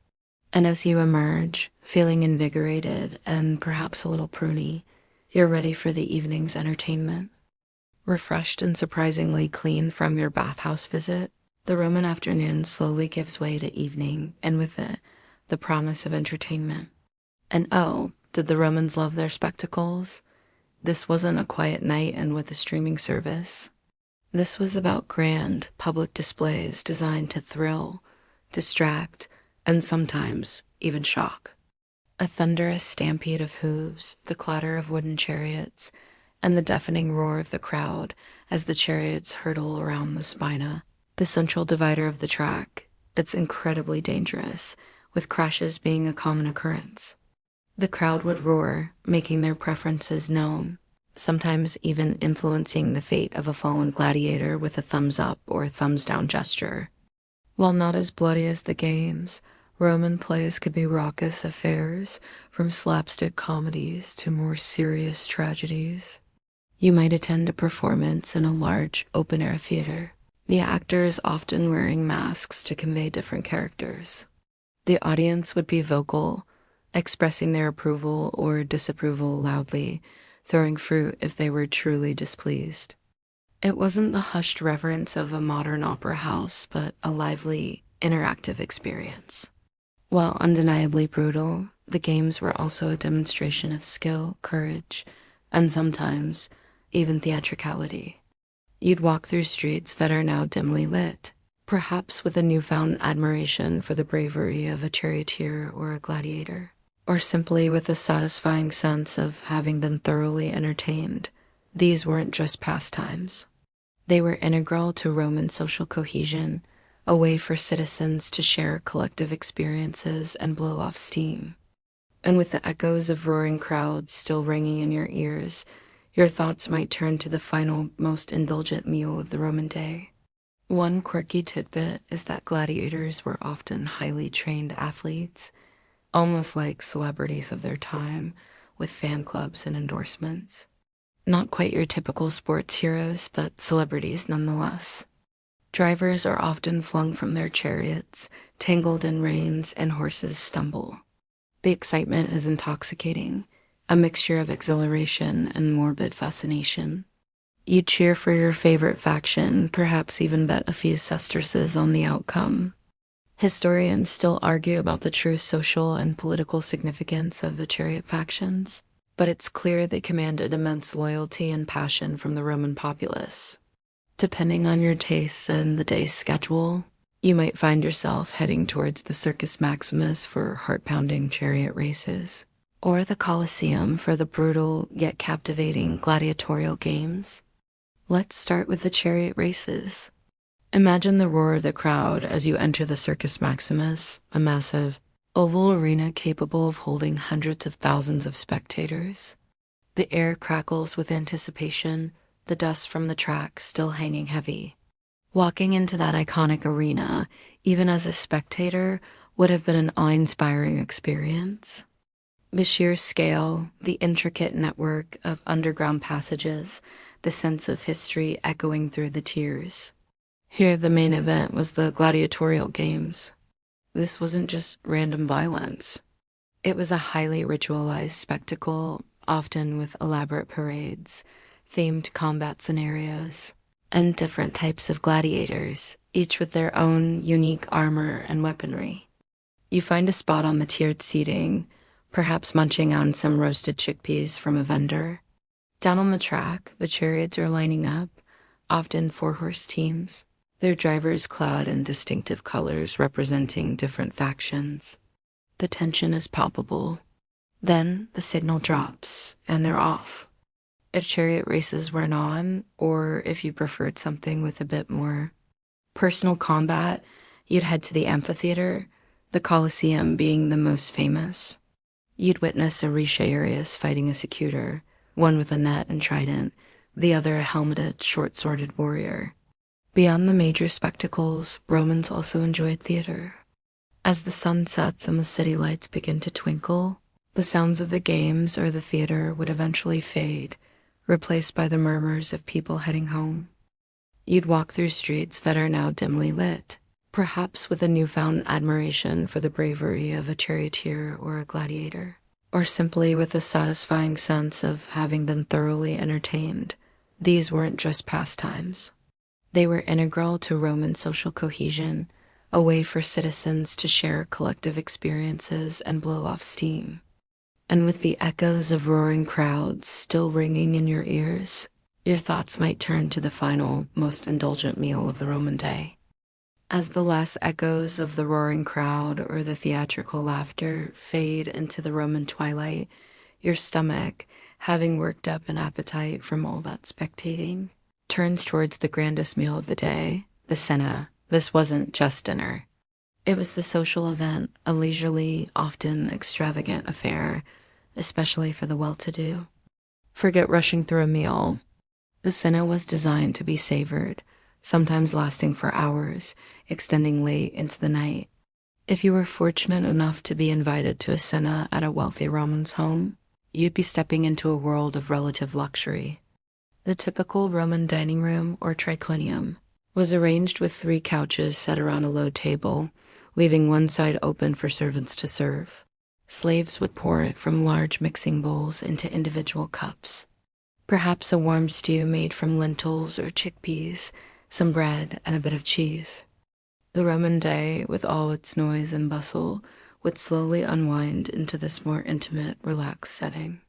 And as you emerge, feeling invigorated and perhaps a little pruny, you're ready for the evening's entertainment. Refreshed and surprisingly clean from your bathhouse visit, the Roman afternoon slowly gives way to evening, and with it, the promise of entertainment. And oh, did the Romans love their spectacles? This wasn't a quiet night and with a streaming service. This was about grand, public displays designed to thrill, distract, and sometimes even shock. A thunderous stampede of hooves, the clatter of wooden chariots, and the deafening roar of the crowd as the chariots hurtle around the spina, the central divider of the track. It's incredibly dangerous, with crashes being a common occurrence. The crowd would roar, making their preferences known, sometimes even influencing the fate of a fallen gladiator with a thumbs up or thumbs down gesture. While not as bloody as the games, Roman plays could be raucous affairs, from slapstick comedies to more serious tragedies. You might attend a performance in a large, open-air theater, the actors often wearing masks to convey different characters. The audience would be vocal, expressing their approval or disapproval loudly, throwing fruit if they were truly displeased. It wasn't the hushed reverence of a modern opera house, but a lively, interactive experience. While undeniably brutal, the games were also a demonstration of skill, courage, and sometimes even theatricality. You'd walk through streets that are now dimly lit, perhaps with a newfound admiration for the bravery of a charioteer or a gladiator, or simply with a satisfying sense of having been thoroughly entertained. These weren't just pastimes. They were integral to Roman social cohesion, a way for citizens to share collective experiences and blow off steam. And with the echoes of roaring crowds still ringing in your ears, your thoughts might turn to the final, most indulgent meal of the Roman day. One quirky tidbit is that gladiators were often highly trained athletes, almost like celebrities of their time, with fan clubs and endorsements. Not quite your typical sports heroes, but celebrities nonetheless. Drivers are often flung from their chariots, tangled in reins, and horses stumble. The excitement is intoxicating, a mixture of exhilaration and morbid fascination. You cheer for your favorite faction, perhaps even bet a few sesterces on the outcome. Historians still argue about the true social and political significance of the chariot factions, but it's clear they commanded immense loyalty and passion from the Roman populace. Depending on your tastes and the day's schedule, you might find yourself heading towards the Circus Maximus for heart-pounding chariot races, or the Colosseum for the brutal yet captivating gladiatorial games. Let's start with the chariot races. Imagine the roar of the crowd as you enter the Circus Maximus, a massive, oval arena capable of holding hundreds of thousands of spectators. The air crackles with anticipation, the dust from the track still hanging heavy. Walking into that iconic arena, even as a spectator, would have been an awe-inspiring experience. The sheer scale, the intricate network of underground passages, the sense of history echoing through the tiers. Here, the main event was the gladiatorial games. This wasn't just random violence. It was a highly ritualized spectacle, often with elaborate parades, themed combat scenarios, and different types of gladiators, each with their own unique armor and weaponry. You find a spot on the tiered seating, perhaps munching on some roasted chickpeas from a vendor. Down on the track, the chariots are lining up, often four-horse teams, their drivers clad in distinctive colors representing different factions. The tension is palpable. Then the signal drops, and they're off. If chariot races weren't on, or if you preferred something with a bit more personal combat, you'd head to the amphitheater, the Colosseum being the most famous. You'd witness a Arius fighting a secutor, one with a net and trident, the other a helmeted, short-sworded warrior. Beyond the major spectacles, Romans also enjoyed theater. As the sun sets and the city lights begin to twinkle, the sounds of the games or the theater would eventually fade, replaced by the murmurs of people heading home. You'd walk through streets that are now dimly lit, perhaps with a newfound admiration for the bravery of a charioteer or a gladiator, or simply with a satisfying sense of having been thoroughly entertained. These weren't just pastimes. They were integral to Roman social cohesion, a way for citizens to share collective experiences and blow off steam. And with the echoes of roaring crowds still ringing in your ears, your thoughts might turn to the final, most indulgent meal of the Roman day. As the last echoes of the roaring crowd or the theatrical laughter fade into the Roman twilight, your stomach, having worked up an appetite from all that spectating, turns towards the grandest meal of the day, the cena. This wasn't just dinner. It was the social event, a leisurely, often extravagant affair, especially for the well-to-do. Forget rushing through a meal. The cena was designed to be savored, sometimes lasting for hours, extending late into the night. If you were fortunate enough to be invited to a cena at a wealthy Roman's home, you'd be stepping into a world of relative luxury. The typical Roman dining room, or triclinium, was arranged with 3 couches set around a low table, leaving one side open for servants to serve. Slaves would pour it from large mixing bowls into individual cups. Perhaps a warm stew made from lentils or chickpeas, some bread, and a bit of cheese. The Roman day, with all its noise and bustle, would slowly unwind into this more intimate, relaxed setting.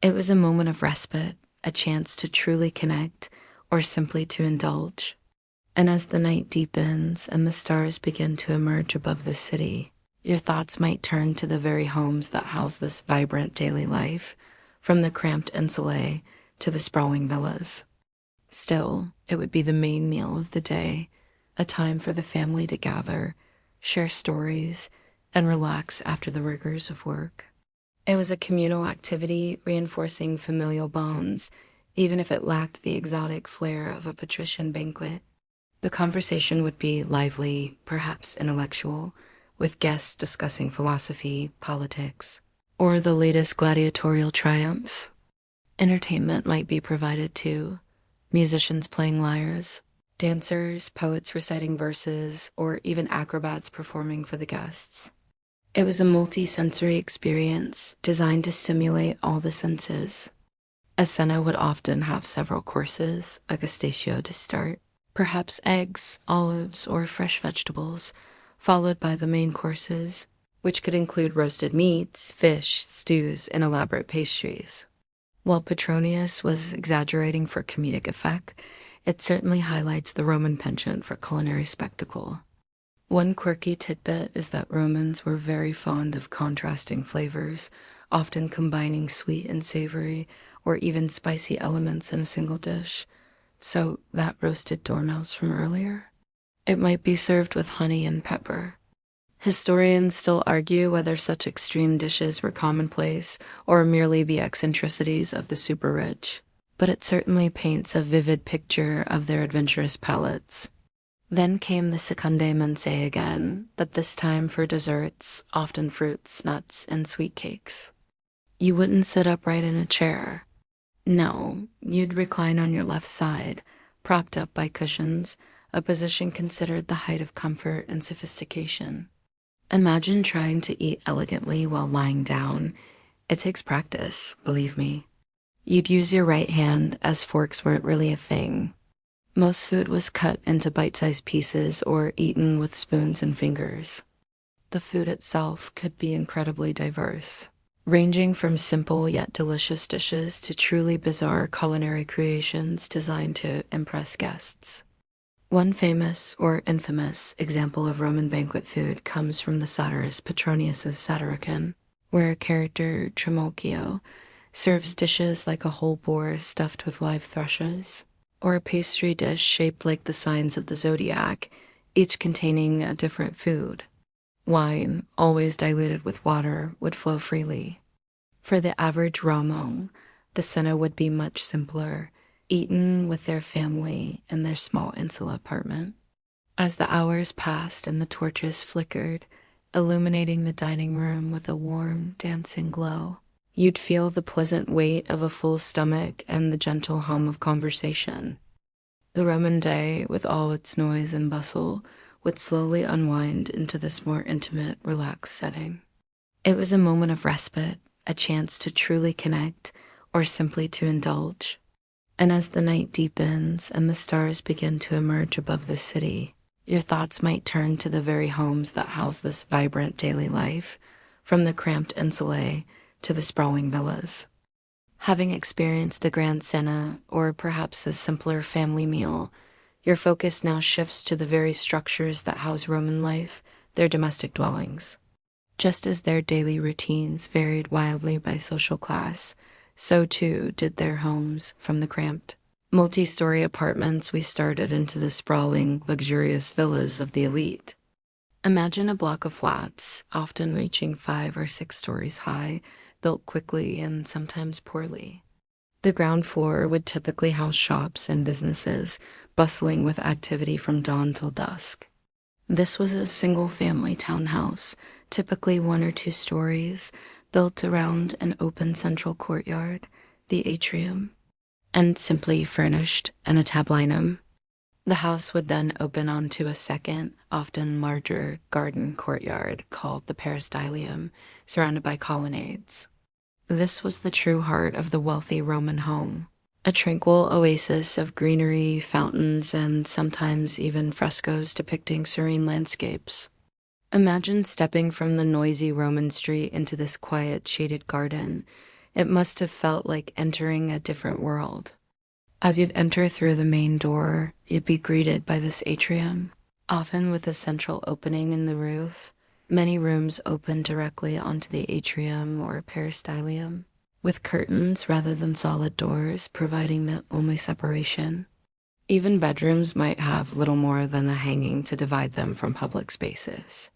It was a moment of respite, a chance to truly connect, or simply to indulge. And as the night deepens and the stars begin to emerge above the city, your thoughts might turn to the very homes that house this vibrant daily life, from the cramped insulae to the sprawling villas. Still, it would be the main meal of the day, a time for the family to gather, share stories, and relax after the rigors of work. It was a communal activity reinforcing familial bonds, even if it lacked the exotic flair of a patrician banquet. The conversation would be lively, perhaps intellectual, with guests discussing philosophy, politics, or the latest gladiatorial triumphs. Entertainment might be provided too, musicians playing lyres, dancers, poets reciting verses, or even acrobats performing for the guests. It was a multi-sensory experience designed to stimulate all the senses. A cena would often have several courses, a gestatio to start, perhaps eggs, olives, or fresh vegetables, followed by the main courses, which could include roasted meats, fish, stews, and elaborate pastries. While Petronius was exaggerating for comedic effect, it certainly highlights the Roman penchant for culinary spectacle. One quirky tidbit is that Romans were very fond of contrasting flavors, often combining sweet and savory, or even spicy elements in a single dish. So that roasted dormouse from earlier? It might be served with honey and pepper. Historians still argue whether such extreme dishes were commonplace or merely the eccentricities of the super rich, but it certainly paints a vivid picture of their adventurous palates. Then came the secundae mensae again, but this time for desserts, often fruits, nuts, and sweet cakes. You wouldn't sit upright in a chair. No, you'd recline on your left side, propped up by cushions, a position considered the height of comfort and sophistication. Imagine trying to eat elegantly while lying down. It takes practice, believe me. You'd use your right hand, as forks weren't really a thing. Most food was cut into bite-sized pieces or eaten with spoons and fingers. The food itself could be incredibly diverse, ranging from simple yet delicious dishes to truly bizarre culinary creations designed to impress guests. One famous or infamous example of Roman banquet food comes from the satirist Petronius's Satyricon, where a character, Trimalchio, serves dishes like a whole boar stuffed with live thrushes, or a pastry dish shaped like the signs of the zodiac, each containing a different food. Wine, always diluted with water, would flow freely. For the average Romo, the cena would be much simpler, eaten with their family in their small insula apartment. As the hours passed and the torches flickered, illuminating the dining room with a warm, dancing glow, you'd feel the pleasant weight of a full stomach and the gentle hum of conversation. The Roman day, with all its noise and bustle, would slowly unwind into this more intimate, relaxed setting. It was a moment of respite, a chance to truly connect, or simply to indulge. And as the night deepens and the stars begin to emerge above the city, your thoughts might turn to the very homes that house this vibrant daily life, from the cramped insulae to the sprawling villas. Having experienced the grand cena, or perhaps a simpler family meal, your focus now shifts to the very structures that house Roman life, their domestic dwellings. Just as their daily routines varied wildly by social class, so too did their homes, from the cramped, multi-story apartments we started into the sprawling, luxurious villas of the elite. Imagine a block of flats, often reaching 5 or 6 stories high, built quickly and sometimes poorly. The ground floor would typically house shops and businesses, bustling with activity from dawn till dusk. This was a single-family townhouse, typically 1 or 2 stories, built around an open central courtyard, the atrium, and simply furnished in a tablinum. The house would then open onto a second, often larger, garden courtyard called the peristylium, surrounded by colonnades. This was the true heart of the wealthy Roman home, a tranquil oasis of greenery, fountains, and sometimes even frescoes depicting serene landscapes. Imagine stepping from the noisy Roman street into this quiet, shaded garden. It must have felt like entering a different world. As you'd enter through the main door, you'd be greeted by this atrium, often with a central opening in the roof. Many rooms open directly onto the atrium or peristylium, with curtains rather than solid doors, providing the only separation. Even bedrooms might have little more than a hanging to divide them from public spaces.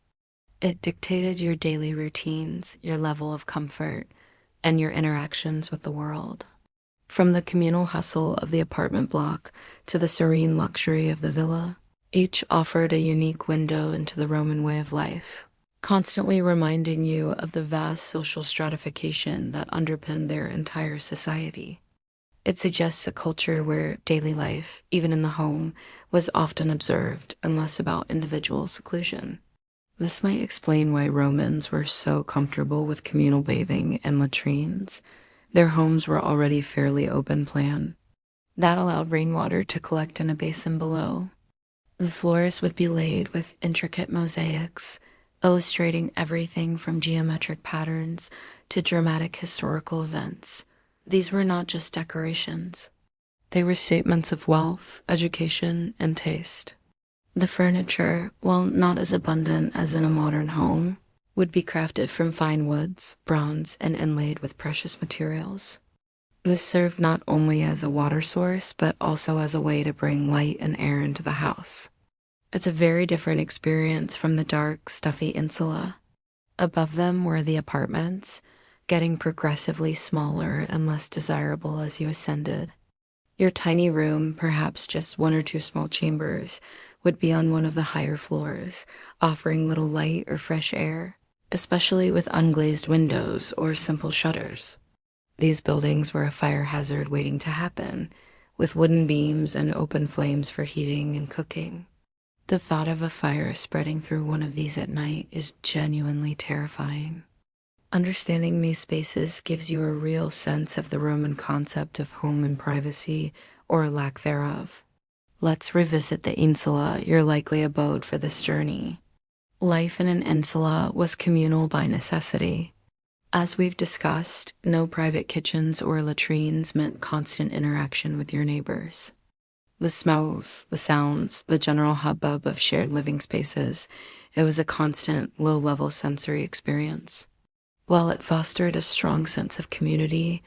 It dictated your daily routines, your level of comfort, and your interactions with the world. From the communal hustle of the apartment block to the serene luxury of the villa, each offered a unique window into the Roman way of life, constantly reminding you of the vast social stratification that underpinned their entire society. It suggests a culture where daily life, even in the home, was often observed and less about individual seclusion. This might explain why Romans were so comfortable with communal bathing and latrines. Their homes were already fairly open plan. That allowed rainwater to collect in a basin below. The floors would be laid with intricate mosaics, illustrating everything from geometric patterns to dramatic historical events. These were not just decorations. They were statements of wealth, education, and taste. The furniture, while not as abundant as in a modern home, would be crafted from fine woods, bronze, and inlaid with precious materials. This served not only as a water source, but also as a way to bring light and air into the house. It's a very different experience from the dark, stuffy insula. Above them were the apartments, getting progressively smaller and less desirable as you ascended. Your tiny room, perhaps just one or two small chambers, would be on one of the higher floors, offering little light or fresh air, especially with unglazed windows or simple shutters. These buildings were a fire hazard waiting to happen, with wooden beams and open flames for heating and cooking. The thought of a fire spreading through one of these at night is genuinely terrifying. Understanding these spaces gives you a real sense of the Roman concept of home and privacy, or lack thereof. Let's revisit the insula, your likely abode for this journey. Life in an insula was communal by necessity. As we've discussed, no private kitchens or latrines meant constant interaction with your neighbors. The smells, the sounds, the general hubbub of shared living spaces, it was a constant, low-level sensory experience. While it fostered a strong sense of community,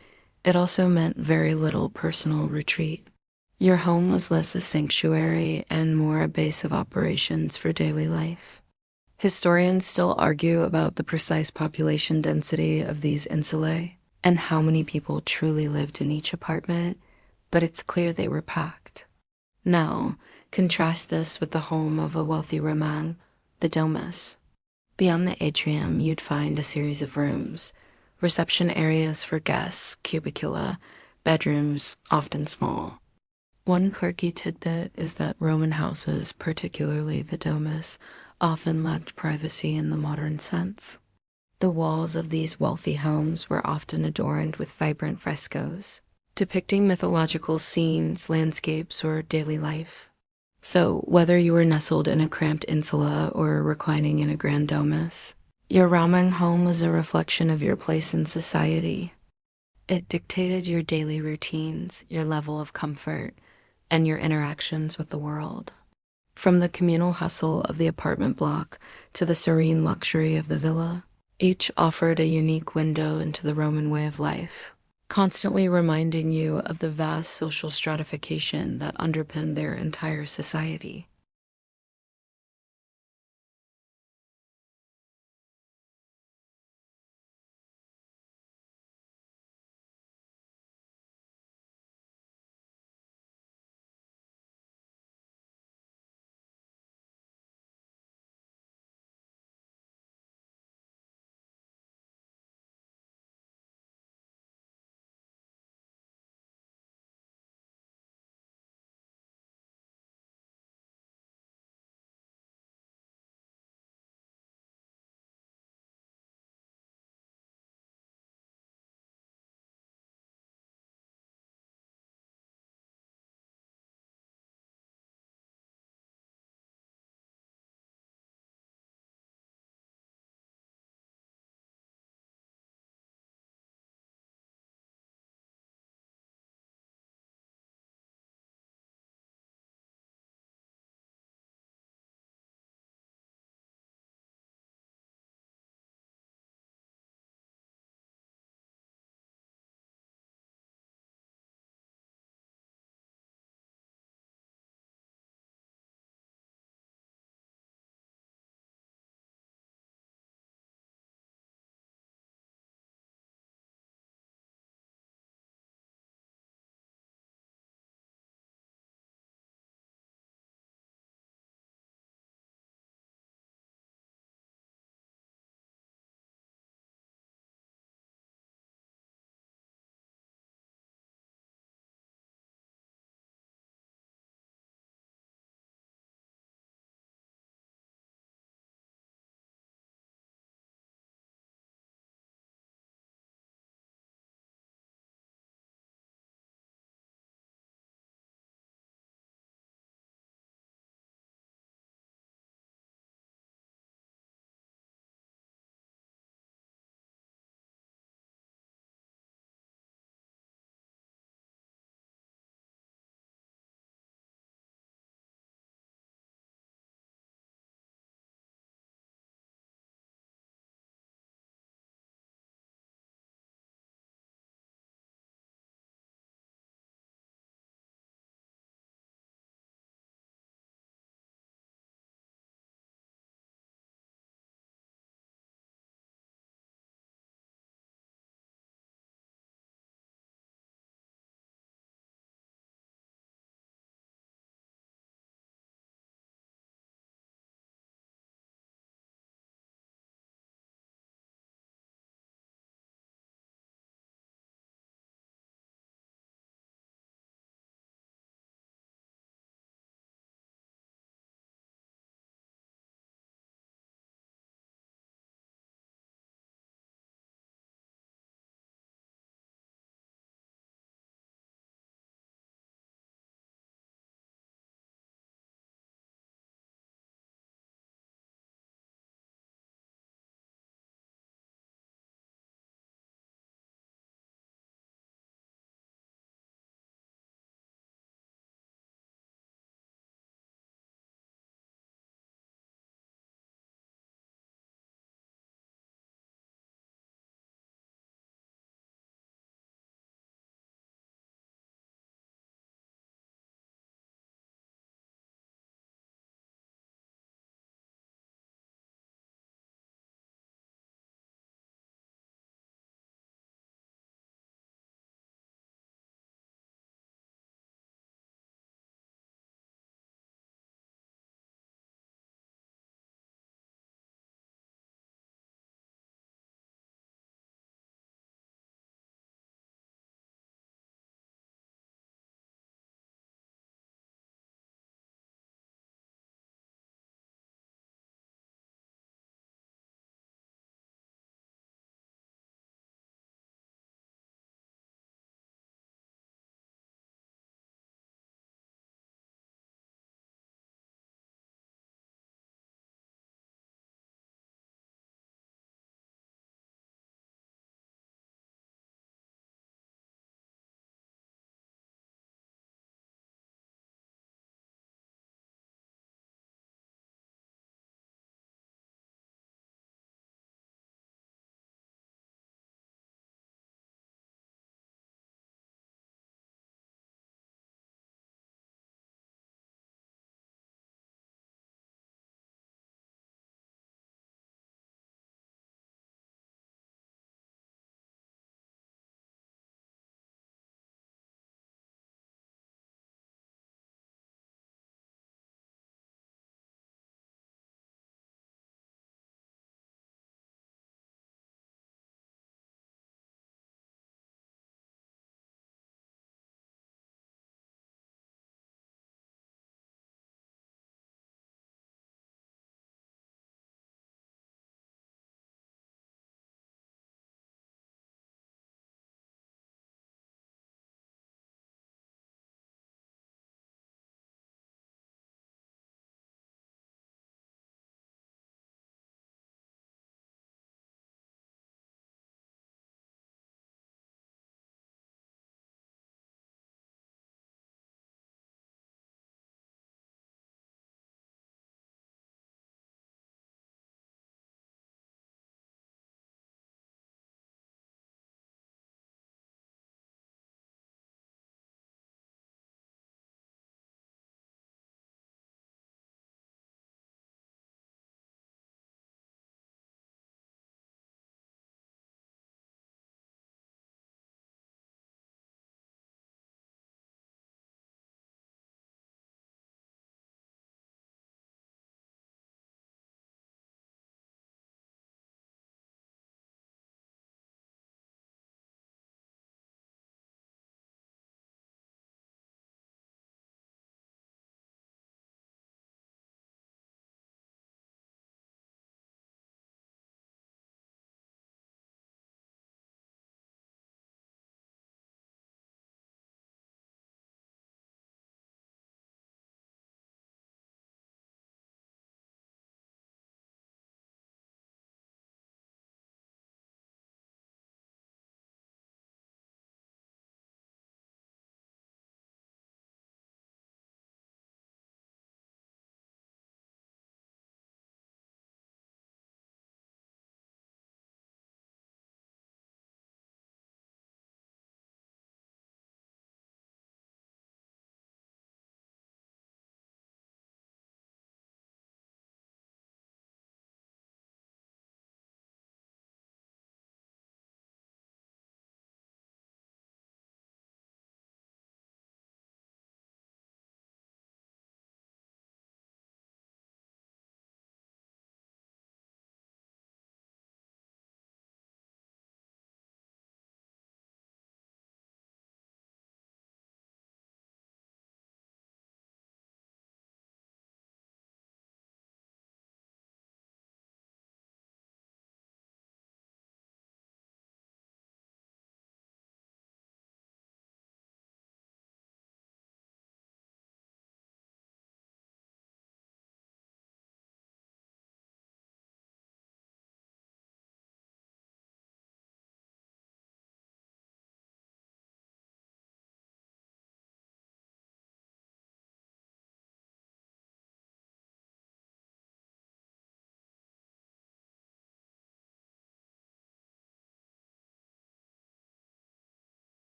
it also meant very little personal retreat. Your home was less a sanctuary and more a base of operations for daily life. Historians still argue about the precise population density of these insulae and how many people truly lived in each apartment, but it's clear they were packed. Now, contrast this with the home of a wealthy Roman, the domus. Beyond the atrium, you'd find a series of rooms, reception areas for guests, cubicula, bedrooms, often small. One quirky tidbit is that Roman houses, particularly the domus, often lacked privacy in the modern sense. The walls of these wealthy homes were often adorned with vibrant frescoes, depicting mythological scenes, landscapes, or daily life. So, whether you were nestled in a cramped insula or reclining in a grand domus, your Roman home was a reflection of your place in society. It dictated your daily routines, your level of comfort, and your interactions with the world. From the communal hustle of the apartment block to the serene luxury of the villa, each offered a unique window into the Roman way of life, constantly reminding you of the vast social stratification that underpinned their entire society.